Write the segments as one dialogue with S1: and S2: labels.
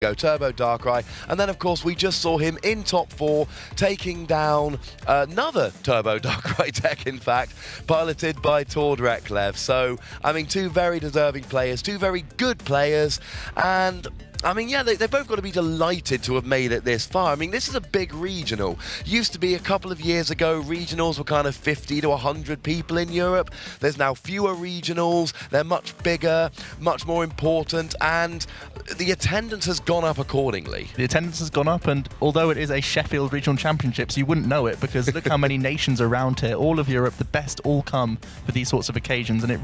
S1: go, Turbo Darkrai, and then of course we just saw him in top 4 taking down another Turbo Darkrai deck, in fact, piloted by Tord Reklev. So, I mean, two very deserving players, two very good players, and I mean, yeah, they've both got to be delighted to have made it this far. I mean, this is a big regional. Used to be a couple of years ago, regionals were kind of 50 to 100 people in Europe. There's now fewer regionals. They're much bigger, much more important, and the attendance has gone up accordingly.
S2: The attendance has gone up, and although it is a Sheffield Regional Championships, you wouldn't know it because look how many nations are around here. All of Europe, the best all come for these sorts of occasions, and they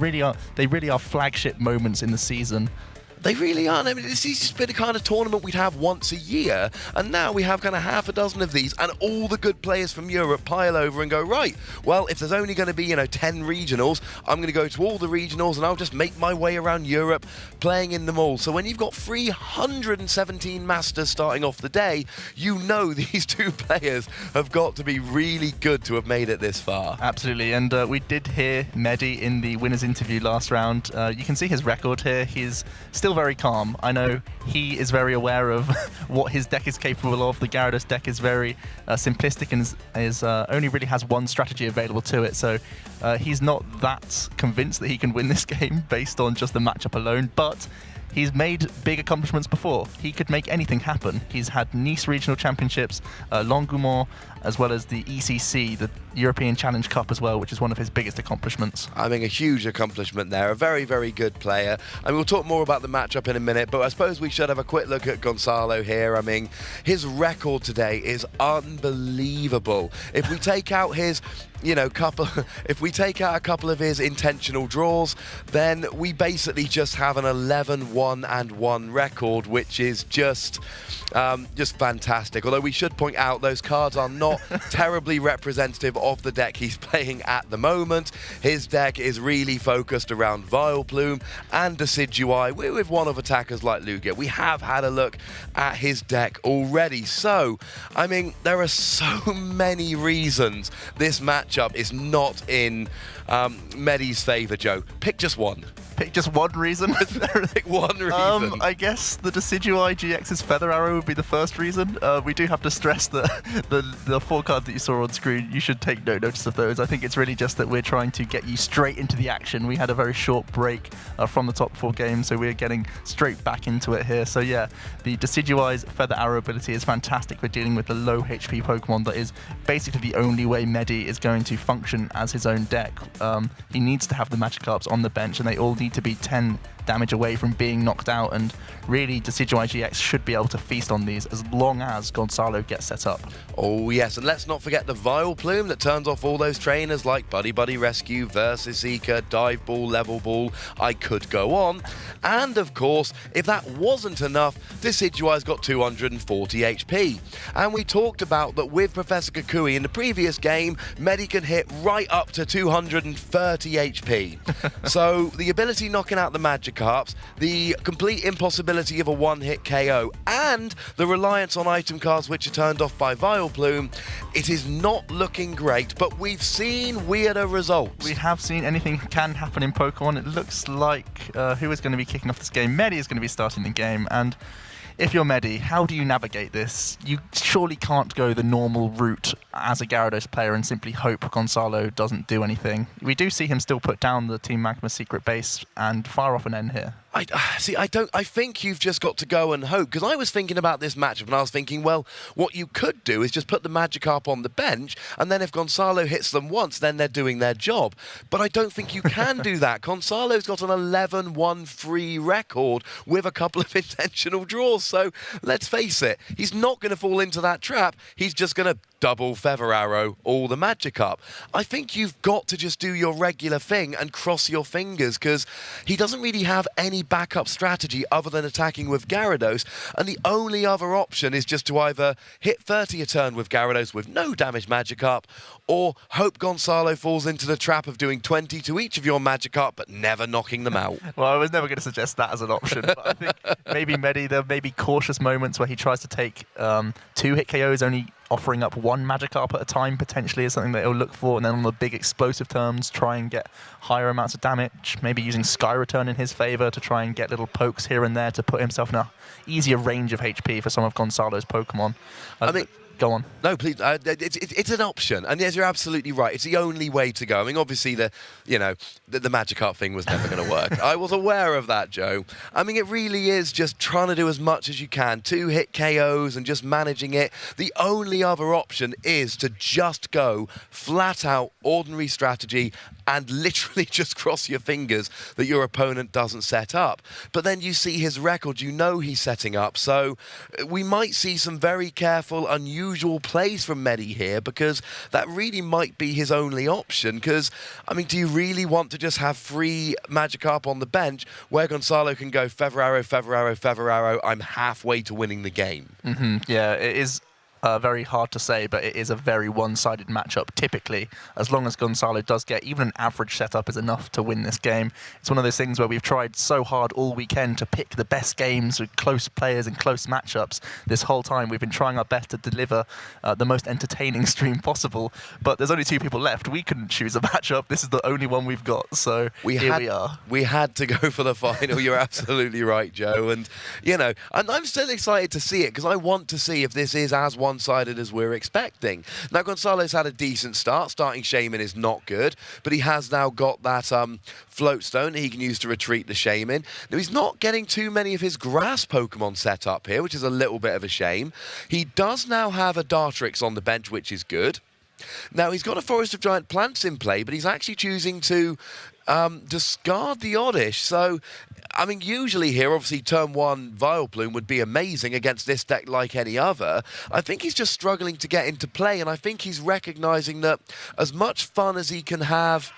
S2: really are flagship moments in the season.
S1: They really are. I mean, this has been a kind of tournament we'd have once a year, and now we have kind of half a dozen of these, and all the good players from Europe pile over and go, right, well, if there's only going to be, 10 regionals, I'm going to go to all the regionals, and I'll just make my way around Europe playing in them all. So when you've got 317 Masters starting off the day, you know these two players have got to be really good to have made it this far.
S2: Absolutely, and we did hear Mehdi in the winner's interview last round. You can see his record here. He's still very calm. I know he is very aware of what his deck is capable of. The Gyarados deck is very simplistic and only really has one strategy available to it, so he's not that convinced that he can win this game based on just the matchup alone, but he's made big accomplishments before. He could make anything happen. He's had Nice Regional Championships, Longumont, as well as the ECC, the European Challenge Cup as well, which is one of his biggest accomplishments.
S1: I mean, a huge accomplishment there. A very, very good player. And we'll talk more about the matchup in a minute, but I suppose we should have a quick look at Goncalo here. I mean, his record today is unbelievable. If we take out his if we take out a couple of his intentional draws, then we basically just have an 11-1-1 record, which is just fantastic. Although we should point out those cards are not terribly representative of the deck he's playing at the moment. His deck is really focused around Vileplume and Decidueye with one-off attackers like Lugia. We have had a look at his deck already. So, I mean, there are so many reasons this matchup is not in Mehdi's favour, Joe. Pick just one.
S2: Pick just one reason?
S1: Pick one reason.
S2: I guess the Decidueye GX's Feather Arrow would be the first reason. We do have to stress that the 4 cards that you saw on screen, you should take no notice of those. I think it's really just that we're trying to get you straight into the action. We had a very short break from the top 4 games, so we're getting straight back into it here. So yeah, the Decidueye's Feather Arrow ability is fantastic for dealing with the low HP Pokemon. That is basically the only way Mehdi is going to function as his own deck. He needs to have the Magikarps on the bench, and they all need to be 10 damage away from being knocked out, and really Decidueye GX should be able to feast on these as long as Goncalo gets set up.
S1: Oh yes, and let's not forget the Vileplume that turns off all those trainers like Buddy Buddy Rescue, Versus Seeker, Dive Ball, Level Ball. I could go on. And of course, if that wasn't enough, Decidueye's got 240 HP. And we talked about that with Professor Kukui in the previous game, Mehdi can hit right up to 230 HP. So the ability knocking out the Magikarps, the complete impossibility of a one-hit KO, and the reliance on item cards which are turned off by Vileplume, it is not looking great, but we've seen weirder results.
S2: We have seen anything can happen in Pokemon. It looks like who is going to be kicking off this game? Mehdi is going to be starting the game, and if you're Mehdi, how do you navigate this? You surely can't go the normal route as a Gyarados player and simply hope Goncalo doesn't do anything. We do see him still put down the Team Magma secret base and fire off an N here.
S1: I think you've just got to go and hope, because I was thinking about this matchup and I was thinking, well, what you could do is just put the Magikarp on the bench, and then if Goncalo hits them once, then they're doing their job. But I don't think you can do that. Goncalo's got an 11-1-3 record with a couple of intentional draws, so let's face it, he's not going to fall into that trap. He's just going to double Feather Arrow all the Magikarp. I think you've got to just do your regular thing and cross your fingers, because he doesn't really have any backup strategy other than attacking with Gyarados, and the only other option is just to either hit 30 a turn with Gyarados with no damage Magikarp, or hope Goncalo falls into the trap of doing 20 to each of your Magikarp but never knocking them out.
S2: Well, I was never going to suggest that as an option, but I think maybe Mehdi, there may be cautious moments where he tries to take 2 hit KOs only offering up one Magikarp at a time potentially is something that he'll look for, and then on the big explosive terms try and get higher amounts of damage, maybe using Sky Return in his favour to try and get little pokes here and there to put himself in a easier range of HP for some of Goncalo's Pokemon.
S1: I mean,
S2: go on.
S1: No, please. It's an option, and yes, you're absolutely right. It's the only way to go. I mean, obviously, the Magikarp thing was never going to work. I was aware of that, Joe. I mean, it really is just trying to do as much as you can, 2-hit KOs, and just managing it. The only other option is to just go flat out ordinary strategy and literally just cross your fingers that your opponent doesn't set up. But then you see his record, you know he's setting up, so we might see some very careful, unusual plays from Mehdi here, because that really might be his only option. Because, I mean, do you really want to just have free Magikarp on the bench where Goncalo can go Ferreira, I'm halfway to winning the game?
S2: Yeah, it is very hard to say, but it is a very one-sided matchup typically. As long as Goncalo does get even an average setup is enough to win this game. It's one of those things where we've tried so hard all weekend to pick the best games with close players and close matchups. This whole time we've been trying our best to deliver the most entertaining stream possible, but there's only 2 people left. We couldn't choose a matchup. This is the only one we've got, so here we are.
S1: We had to go for the final. You're absolutely right, Joe. And, I'm still excited to see it, because I want to see if this is as one-sided as we're expecting. Now, Goncalo's had a decent start. Starting Shaman is not good, but he has now got that float stone that he can use to retreat the Shaman. Now, he's not getting too many of his grass Pokemon set up here, which is a little bit of a shame. He does now have a Dartrix on the bench, which is good. Now, he's got a Forest of Giant Plants in play, but he's actually choosing to discard the Oddish. So, I mean, usually here, obviously, turn 1 Vileplume would be amazing against this deck like any other. I think he's just struggling to get into play, and I think he's recognising that as much fun as he can have...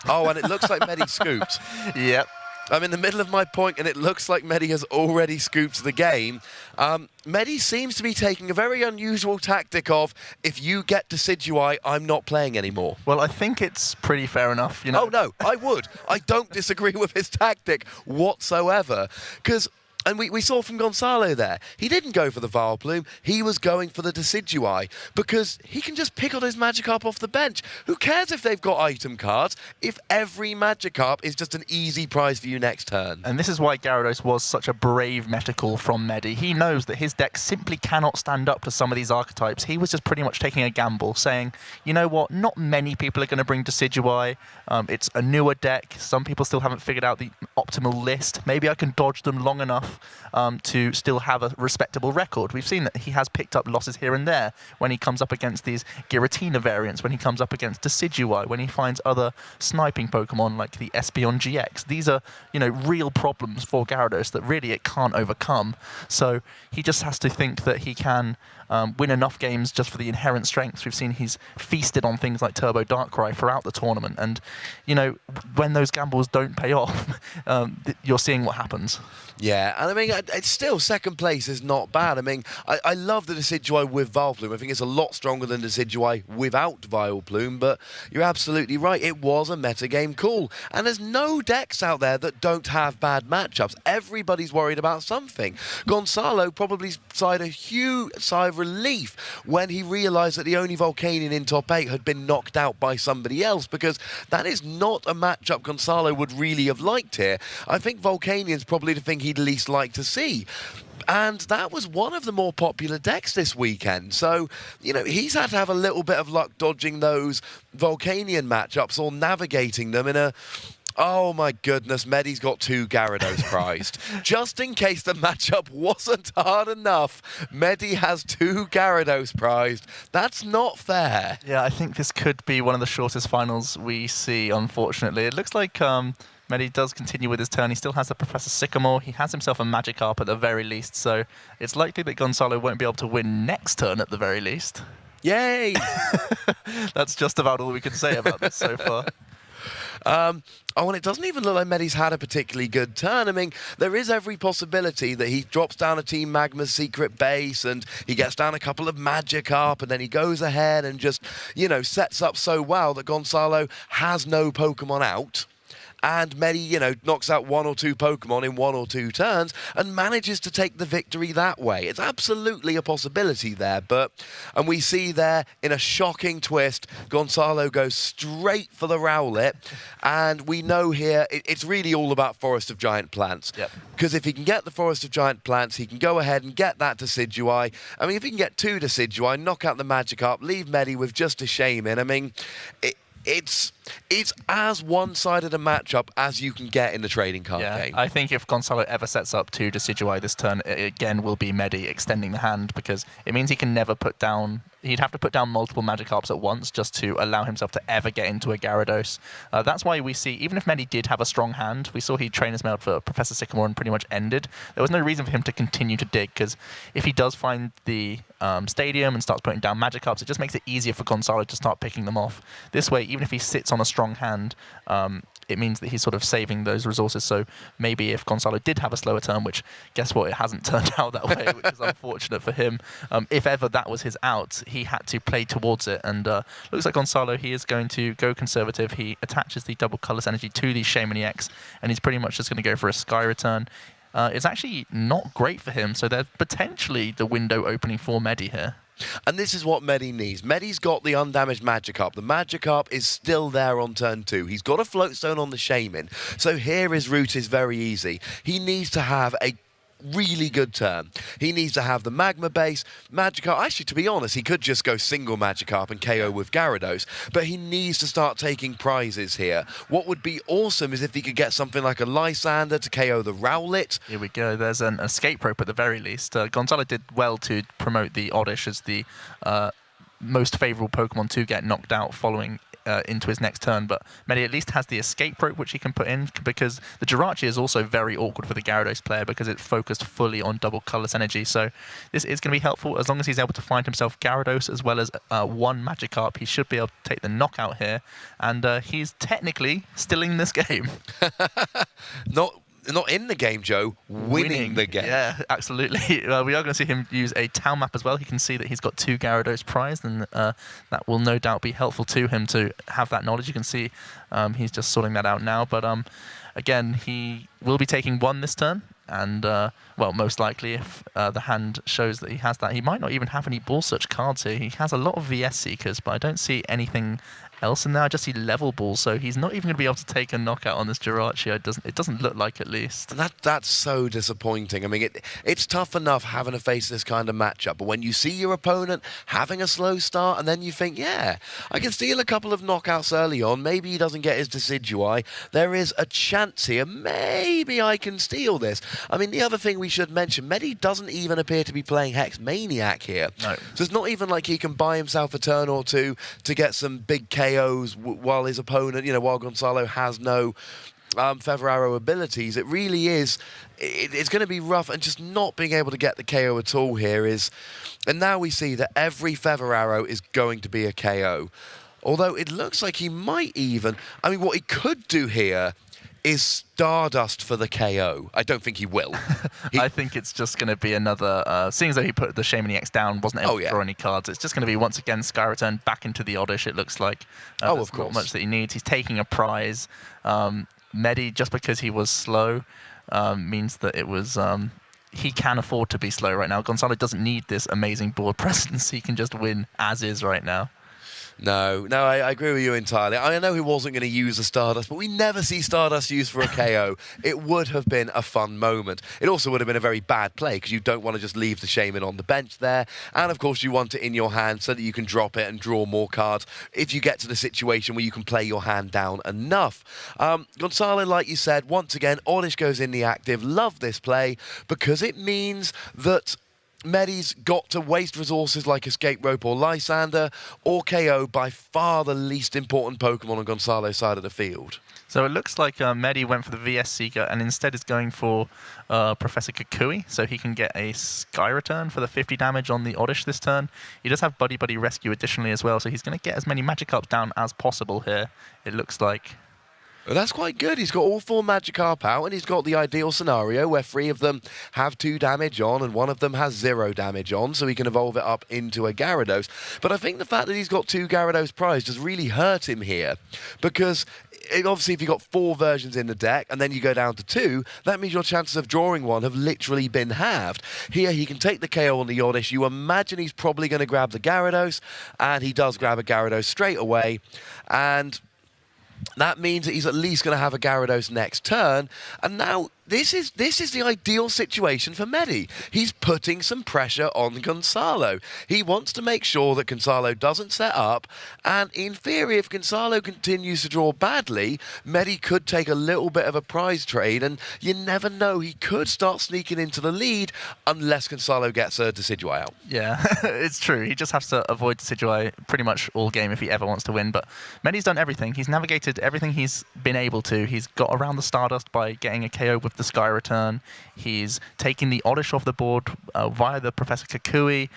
S1: Oh, and it looks like Mehdi scooped.
S2: Yep.
S1: I'm in the middle of my point, and it looks like Mehdi has already scooped the game. Mehdi seems to be taking a very unusual tactic of, if you get Decidueye, I'm not playing anymore.
S2: Well, I think it's pretty fair enough,
S1: Oh, no, I would. I don't disagree with his tactic whatsoever, because... And we saw from Goncalo there, he didn't go for the Vileplume, he was going for the Decidueye, because he can just pick on his Magikarp off the bench. Who cares if they've got item cards, if every Magikarp is just an easy prize for you next turn?
S2: And this is why Gyarados was such a brave meta call from Mehdi. He knows that his deck simply cannot stand up to some of these archetypes. He was just pretty much taking a gamble, saying, you know what, not many people are going to bring Decidueye. It's a newer deck. Some people still haven't figured out the optimal list. Maybe I can dodge them long enough to still have a respectable record. We've seen that he has picked up losses here and there when he comes up against these Giratina variants, when he comes up against Decidueye, when he finds other sniping Pokemon like the Espeon GX. These are, real problems for Gyarados that really it can't overcome. So he just has to think that he can win enough games just for the inherent strengths. We've seen he's feasted on things like Turbo Darkrai throughout the tournament. And, when those gambles don't pay off, you're seeing what happens.
S1: Yeah, and I mean, it's still second place is not bad. I mean, I love the Decidueye with Vileplume. I think it's a lot stronger than Decidueye without Vileplume, but you're absolutely right. It was a metagame call. And there's no decks out there that don't have bad matchups. Everybody's worried about something. Goncalo probably sighed a huge sigh of relief when he realised that the only Volcanion in top 8 had been knocked out by somebody else, because that is not a matchup Goncalo would really have liked here. I think Volcanion's probably the thing he'd least like to see. And that was one of the more popular decks this weekend. So, he's had to have a little bit of luck dodging those Volcanion matchups or navigating them in a... Oh my goodness, Mehdi's got 2 Gyarados prized. Just in case the matchup wasn't hard enough, Mehdi has 2 Gyarados prized. That's not fair.
S2: Yeah, I think this could be one of the shortest finals we see, unfortunately. It looks like Mehdi does continue with his turn. He still has the Professor Sycamore. He has himself a Magikarp at the very least, so it's likely that Goncalo won't be able to win next turn at the very least.
S1: Yay!
S2: That's just about all we can say about this so far.
S1: And it doesn't even look like Mehdi's had a particularly good turn. I mean, there is every possibility that he drops down a Team Magma's secret base and he gets down a couple of Magikarp and then he goes ahead and just, sets up so well that Goncalo has no Pokemon out. and Mehdi, knocks out 1 or 2 Pokemon in 1 or 2 turns and manages to take the victory that way. It's absolutely a possibility there, and we see there, in a shocking twist, Goncalo goes straight for the Rowlet, and we know here it's really all about Forest of Giant Plants. Because if he can get the Forest of Giant Plants, he can go ahead and get that Decidueye. I mean, if he can get 2 Decidueye, knock out the Magikarp, leave Mehdi with just a Shaymin, I mean, it's as one-sided a matchup as you can get in the trading card game.
S2: I think if Goncalo ever sets up 2 Decidueye this turn, it again will be Mehdi extending the hand, because it means he can never put down... He'd have to put down multiple Magikarps at once just to allow himself to ever get into a Gyarados. That's why we see, even if Mehdi did have a strong hand, we saw he trainers mailed for Professor Sycamore and pretty much ended. There was no reason for him to continue to dig, because if he does find the stadium and starts putting down Magikarps, it just makes it easier for Goncalo to start picking them off. This way, even if he sits on a strong hand, it means that he's sort of saving those resources. So maybe if Goncalo did have a slower turn, which guess what, it hasn't turned out that way, which is unfortunate for him. If ever that was his out, he had to play towards it. And looks like Goncalo, he is going to go conservative. He attaches the double colorless energy to the Shaymin EX, and he's pretty much just going to go for a Sky Return. It's actually not great for him, so there's potentially the window opening for Mehdi here.
S1: And this is what Mehdi needs. Mehdi's got the undamaged Magikarp. The Magikarp is still there on turn 2. He's got a Float Stone on the Shaymin. So here his route is very easy. He needs to have a really good turn. He needs to have the Magma Base, Magikarp. Actually, to be honest, he could just go single Magikarp and KO with Gyarados, but he needs to start taking prizes here. What would be awesome is if he could get something like a Lysander to KO the Rowlet.
S2: Here we go. There's an escape rope at the very least. Goncalo did well to promote the Oddish as the most favourable Pokemon to get knocked out following into his next turn, but Mehdi at least has the escape rope which he can put in, because the Jirachi is also very awkward for the Gyarados player because it's focused fully on double colorless energy. So this is going to be helpful as long as he's able to find himself Gyarados as well as 1 Magikarp. He should be able to take the knockout here, and he's technically still in this game.
S1: Not in the game, Joe. Winning the game.
S2: Yeah, absolutely. We are going to see him use a Town Map as well. He can see that he's got 2 Gyarados prized, and that will no doubt be helpful to him to have that knowledge. You can see he's just sorting that out now. But again, he will be taking 1 this turn. And, well, most likely, if the hand shows that he has that, he might not even have any Ball Search cards here. He has a lot of VS Seekers, but I don't see anything else in there. I just see level balls, so he's not even going to be able to take a knockout on this Jirachi. It doesn't look like, at least.
S1: That's so disappointing. I mean, it's tough enough having to face this kind of matchup, but when you see your opponent having a slow start and then you think, yeah, I can steal a couple of knockouts early on, maybe he doesn't get his Decidueye, there is a chance here, maybe I can steal this. I mean, the other thing we should mention, Mehdi doesn't even appear to be playing Hex Maniac here. No. So it's not even like he can buy himself a turn or 2 to get some big KOs while his opponent, while Goncalo has no Feather Arrow abilities. It really is, it's going to be rough, and just not being able to get the KO at all here is, and now we see that every Feather Arrow is going to be a KO. Although it looks like he might even, I mean, what he could do here is Stardust for the KO. I don't think he will.
S2: I think it's just going to be another... seeing as though he put the Shaymin EX down, wasn't able to draw any cards, it's just going to be, once again, Sky Return back into the Oddish, it looks like.
S1: Of course.
S2: Not much that he needs. He's taking a prize. Mehdi, just because he was slow, means that it was... he can afford to be slow right now. Goncalo doesn't need this amazing board presence. He can just win as is right now.
S1: No, I agree with you entirely. I know he wasn't going to use the Stardust, but we never see Stardust used for a KO. It would have been a fun moment. It also would have been a very bad play, because you don't want to just leave the Shaymin on the bench there. And, of course, you want it in your hand so that you can drop it and draw more cards if you get to the situation where you can play your hand down enough. Goncalo, like you said, once again, Oddish goes in the active. Love this play, because it means that Mehdi's got to waste resources like Escape Rope or Lysander, or KO by far the least important Pokemon on Goncalo's side of the field.
S2: So it looks like Mehdi went for the VS Seeker and instead is going for Professor Kukui, so he can get a Sky Return for the 50 damage on the Oddish this turn. He does have Buddy Buddy Rescue additionally as well, so he's going to get as many Magikarps down as possible here, it looks like.
S1: Well, that's quite good. He's got all 4 Magikarp out, and he's got the ideal scenario where 3 of them have 2 damage on and 1 of them has 0 damage on, so he can evolve it up into a Gyarados. But I think the fact that he's got 2 Gyarados prize does really hurt him here, because obviously if you've got 4 versions in the deck and then you go down to 2, that means your chances of drawing one have literally been halved. Here he can take the KO on the Oddish. You imagine he's probably going to grab the Gyarados, and he does grab a Gyarados straight away, and that means that he's at least going to have a Gyarados next turn. And now this is the ideal situation for Mehdi. He's putting some pressure on Goncalo. He wants to make sure that Goncalo doesn't set up, and in theory, if Goncalo continues to draw badly, Mehdi could take a little bit of a prize trade, and you never know, he could start sneaking into the lead unless Goncalo gets a Decidueye out.
S2: Yeah, it's true. He just has to avoid Decidueye pretty much all game if he ever wants to win. But Mehdi's done everything. He's navigated everything he's been able to. He's got around the Stardust by getting a KO with the Sky Return. He's taking the Oddish off the board via the Professor Kukui.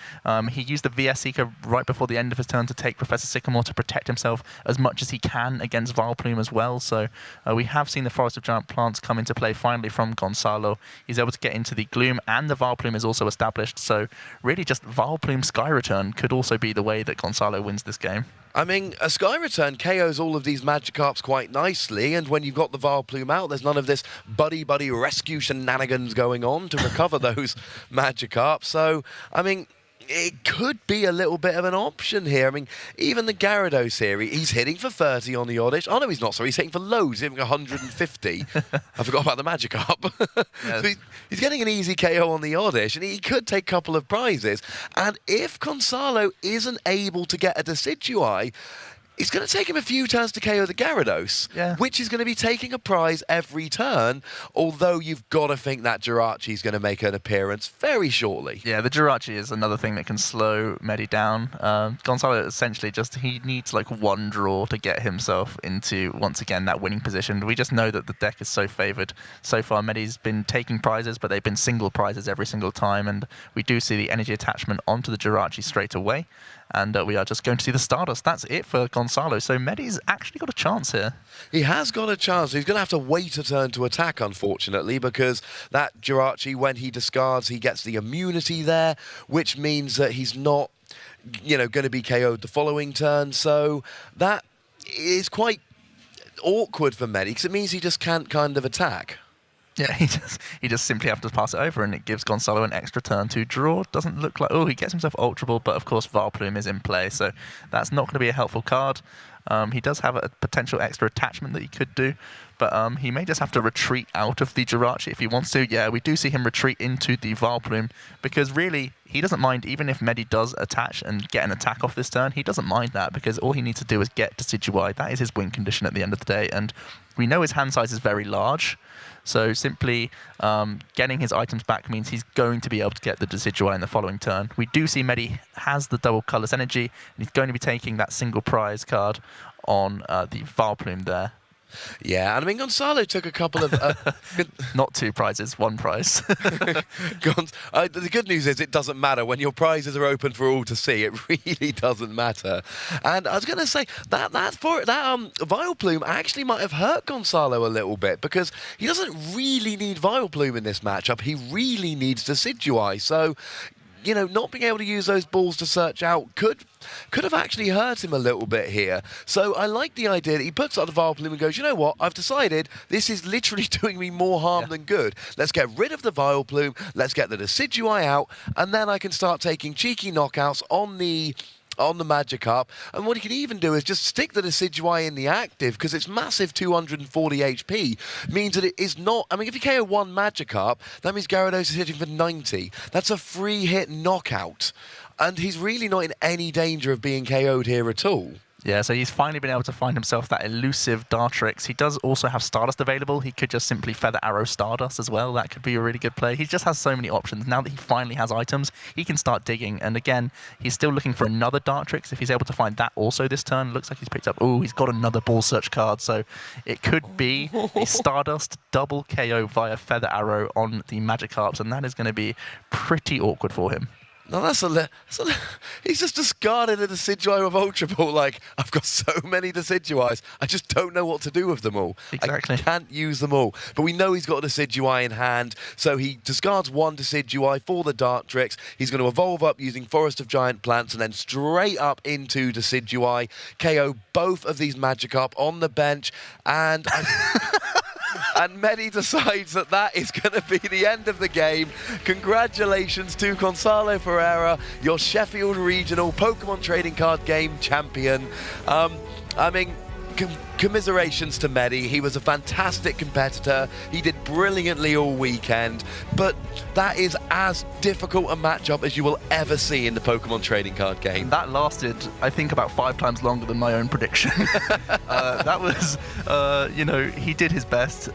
S2: He used the VS Seeker right before the end of his turn to take Professor Sycamore to protect himself as much as he can against Vileplume as well. So we have seen the Forest of Giant Plants come into play finally from Goncalo. He's able to get into the Gloom, and the Vileplume is also established. So really just Vileplume Sky Return could also be the way that Goncalo wins this game.
S1: I mean, a Sky Return KOs all of these Magikarps quite nicely, and when you've got the Vileplume out, there's none of this buddy-buddy rescue shenanigans going on to recover those Magikarps. So, I mean, it could be a little bit of an option here. I mean, even the Gyarados here, he's hitting for 30 on the Oddish. Oh, no, he's not. Sorry, he's hitting for loads. He's hitting 150. I forgot about the Magikarp.
S2: Yeah.
S1: So he's getting an easy KO on the Oddish, and he could take a couple of prizes. And if Goncalo isn't able to get a Decidueye, it's going to take him a few turns to KO the Gyarados, which is going to be taking a prize every turn, although you've got to think that Jirachi is going to make an appearance very shortly.
S2: Yeah, the Jirachi is another thing that can slow Mehdi down. Goncalo essentially he needs like 1 draw to get himself into, once again, that winning position. We just know that the deck is so favoured. So far, Mehdi's been taking prizes, but they've been single prizes every single time, and we do see the energy attachment onto the Jirachi straight away. And we are just going to see the Stardust. That's it for Goncalo. So Mehdi's actually got a chance here.
S1: He has got a chance. He's going to have to wait a turn to attack, unfortunately, because that Jirachi, when he discards, he gets the immunity there, which means that he's not, going to be KO'd the following turn. So that is quite awkward for Mehdi, because it means he just can't kind of attack.
S2: Yeah, he just simply has to pass it over, and it gives Goncalo an extra turn to draw. Doesn't look like... Oh, he gets himself Ultra Ball, but of course Vileplume is in play, so that's not going to be a helpful card. He does have a potential extra attachment that he could do, but he may just have to retreat out of the Jirachi if he wants to. Yeah, we do see him retreat into the Vileplume, because really, he doesn't mind, even if Mehdi does attach and get an attack off this turn, he doesn't mind that, because all he needs to do is get Decidueye. That is his win condition at the end of the day, and we know his hand size is very large. So simply getting his items back means he's going to be able to get the Decidueye in the following turn. We do see Mehdi has the double Colourless Energy, and he's going to be taking that single prize card on the Vileplume there.
S1: Yeah, and I mean, Goncalo took a couple of...
S2: Not 2 prizes, 1 prize.
S1: The good news is it doesn't matter. When your prizes are open for all to see, it really doesn't matter. And I was going to say, that Vileplume actually might have hurt Goncalo a little bit, because he doesn't really need Vileplume in this matchup. He really needs Decidueye. So, not being able to use those balls to search out could have actually hurt him a little bit here. So I like the idea that he puts out the Vileplume and goes, you know what, I've decided this is literally doing me more harm than good. Let's get rid of the Vileplume, let's get the Decidueye out, and then I can start taking cheeky knockouts on the Magikarp. And what he can even do is just stick the Decidueye in the active, because it's massive 240 HP, means that it is not... I mean, if you KO 1 Magikarp, that means Gyarados is hitting for 90. That's a free hit knockout. And he's really not in any danger of being KO'd here at all.
S2: Yeah, so he's finally been able to find himself that elusive Dartrix. He does also have Stardust available. He could just simply Feather Arrow Stardust as well. That could be a really good play. He just has so many options. Now that he finally has items, he can start digging. And again, he's still looking for another Dartrix. If he's able to find that also this turn, looks like he's picked up... Oh, he's got another Ball Search card. So it could be a Stardust double KO via Feather Arrow on the Magikarps, and that is going to be pretty awkward for him.
S1: No, he's just discarded a Decidueye with Ultra Ball. Like, I've got so many Decidueyes, I just don't know what to do with them all.
S2: Exactly.
S1: I can't use them all. But we know he's got a Decidueye in hand, so he discards one Decidueye for the Dark Tricks. He's going to evolve up using Forest of Giant Plants and then straight up into Decidueye, KO both of these Magikarp on the bench, and and Mehdi decides that that is going to be the end of the game. Congratulations to Goncalo Ferreira, your Sheffield Regional Pokemon Trading Card Game champion. I mean, commiserations to Mehdi. He was a fantastic competitor. He did brilliantly all weekend, but that is as difficult a matchup as you will ever see in the Pokemon Trading Card Game.
S2: That lasted, I think, about 5 times longer than my own prediction. That was, he did his best.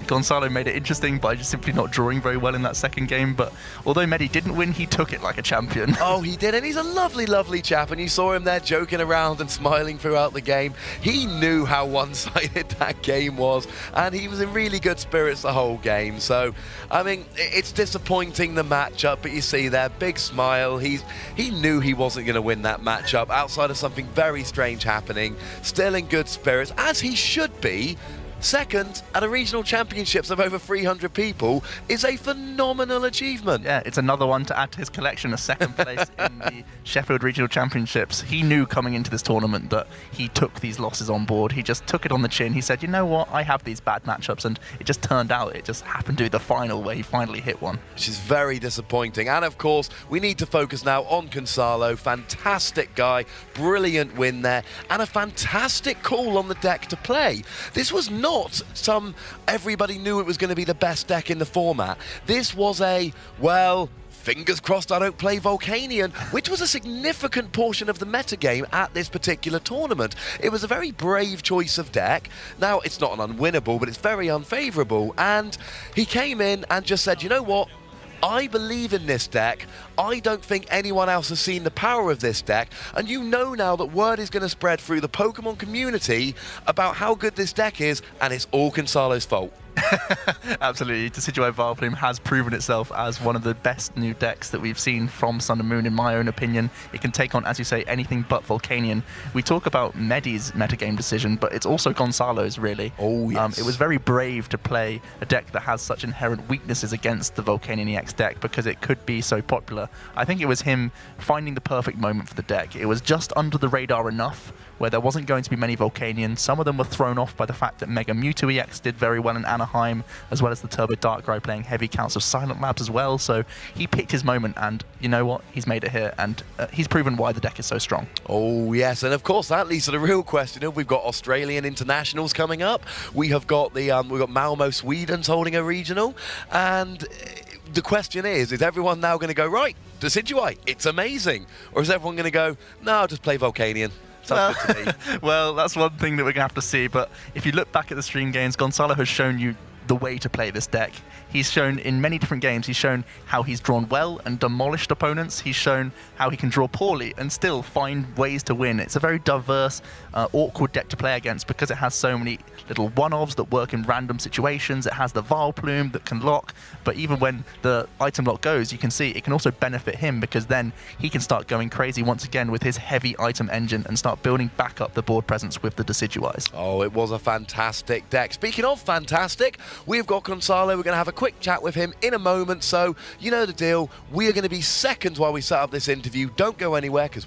S2: Goncalo made it interesting by just simply not drawing very well in that second game, but although Mehdi didn't win, he took it like a champion.
S1: Oh, he did, and he's a lovely, lovely chap, and you saw him there joking around and smiling throughout the game. He knew how one-sided that game was, and he was in really good spirits the whole game. So, I mean, it's disappointing, the matchup, but you see there, big smile. He knew he wasn't going to win that matchup outside of something very strange happening. Still in good spirits, as he should be. Second at a regional championships of over 300 people is a phenomenal achievement.
S2: Yeah, it's another one to add to his collection, a second place in the Sheffield Regional Championships. He knew coming into this tournament that he took these losses on board. He just took it on the chin. He said, you know what, I have these bad matchups, and it just turned out. It just happened to be the final where he finally hit one.
S1: Which is very disappointing. And of course, we need to focus now on Goncalo. Fantastic guy, brilliant win there, and a fantastic call on the deck to play. This was not everybody knew it was going to be the best deck in the format. This was fingers crossed I don't play Volcanion, which was a significant portion of the metagame at this particular tournament. It was a very brave choice of deck. Now, it's not an unwinnable, but it's very unfavourable. And he came in and just said, you know what? I believe in this deck. I don't think anyone else has seen the power of this deck, and you know now that word is going to spread through the Pokemon community about how good this deck is, and it's all Goncalo's fault.
S2: Absolutely. Decidueye Vileplume has proven itself as one of the best new decks that we've seen from Sun and Moon, in my own opinion. It can take on, as you say, anything but Volcanion. We talk about Mehdi's metagame decision, but it's also Goncalo's, really.
S1: Oh, yes.
S2: It was very brave to play a deck that has such inherent weaknesses against the Volcanion EX deck because it could be so popular. I think it was him finding the perfect moment for the deck. It was just under the radar enough where there wasn't going to be many Volcanions. Some of them were thrown off by the fact that Mega Mewtwo EX did very well in Anaheim, as well as the Turbo Darkrai playing heavy counts of Silent Labs as well. So he picked his moment, and you know what? He's made it here, and he's proven why the deck is so strong.
S1: Oh, yes, and of course that leads to the real question of we've got Australian internationals coming up. We have got we've got Malmo, Sweden's holding a regional, and the question is everyone now going to go, right, Decidueye, it's amazing? Or is everyone going to go, no, I'll just play Volcanion? Sounds good to me.
S2: Well, that's one thing that we're going to have to see, but if you look back at the stream games, Goncalo has shown you the way to play this deck. He's shown in many different games, he's shown how he's drawn well and demolished opponents. He's shown how he can draw poorly and still find ways to win. It's a very diverse, awkward deck to play against because it has so many little one-offs that work in random situations. It has the Vileplume that can lock, but even when the item lock goes, you can see it can also benefit him because then he can start going crazy once again with his heavy item engine and start building back up the board presence with the Decidueyes.
S1: Oh, it was a fantastic deck. Speaking of fantastic, we've got Goncalo. We're going to have a quick chat with him in a moment, so you know the deal. We are going to be seconds while we set up this interview. Don't go anywhere because